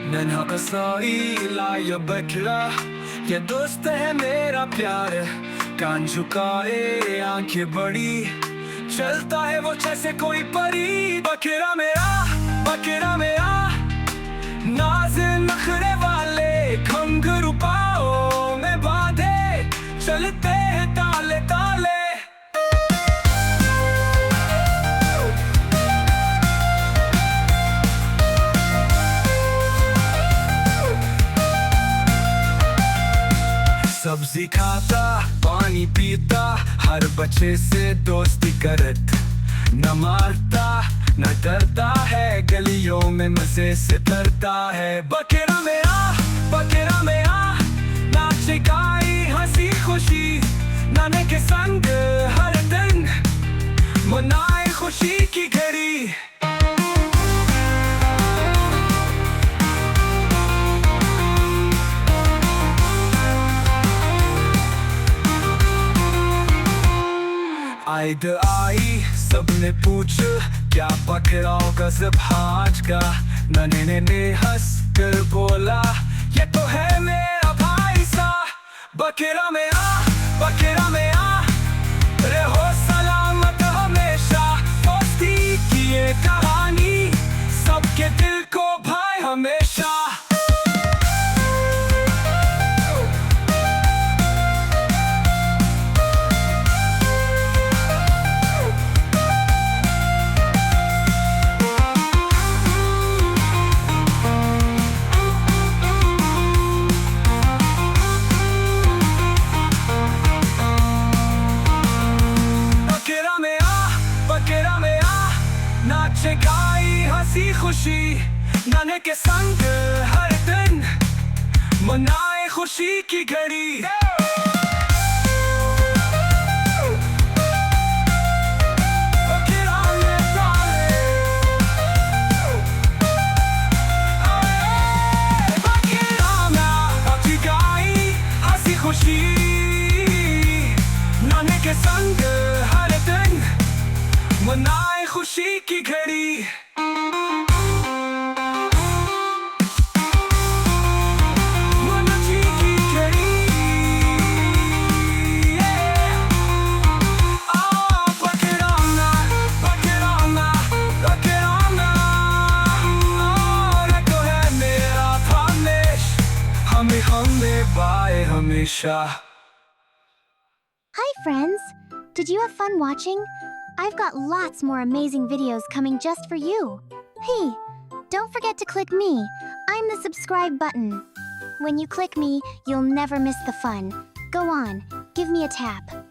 नन्हा कसाई लाया बकरा, ये दोस्त है मेरा प्यार। कान झुकाए आंखें बड़ी, चलता है वो जैसे कोई परी। बकरा मेरा नाज़ नखरे वाले, घुंघरू पाँव में बांधे चलते हैं ताले ताले। सब्जी खाता, पानी पीता, हर बच्चे से दोस्ती करत। न मारता न डरता है, गलियों में मजे से तरता है। बकरा मेरा नाचे गाई हंसी खुशी, नाने के संग हर दिन मनाए खुशी की घड़ी। ईद आई सबने पूछ, क्या पकड़ाओ गजब आज का। नन्हे ने हंस कर बोला, ये तो है मेरा भाई सा। बकरा मेरा रहो सलामत हमेशा। दोस्ती की ये कहानी सबके दिल को भाई हमेशा। नाचे गाई हंसी खुशी, नाने के संग हर दिन मनाए खुशी की घड़ी। नाचे गाई हंसी खुशी, नाने के संग हर दिन मनाए खुशी की घड़ी। Hi friends! Did you have fun watching? I've got lots more amazing videos coming just for you. Hey, don't forget to click me. I'm the subscribe button. When you click me, you'll never miss the fun. Go on, give me a tap.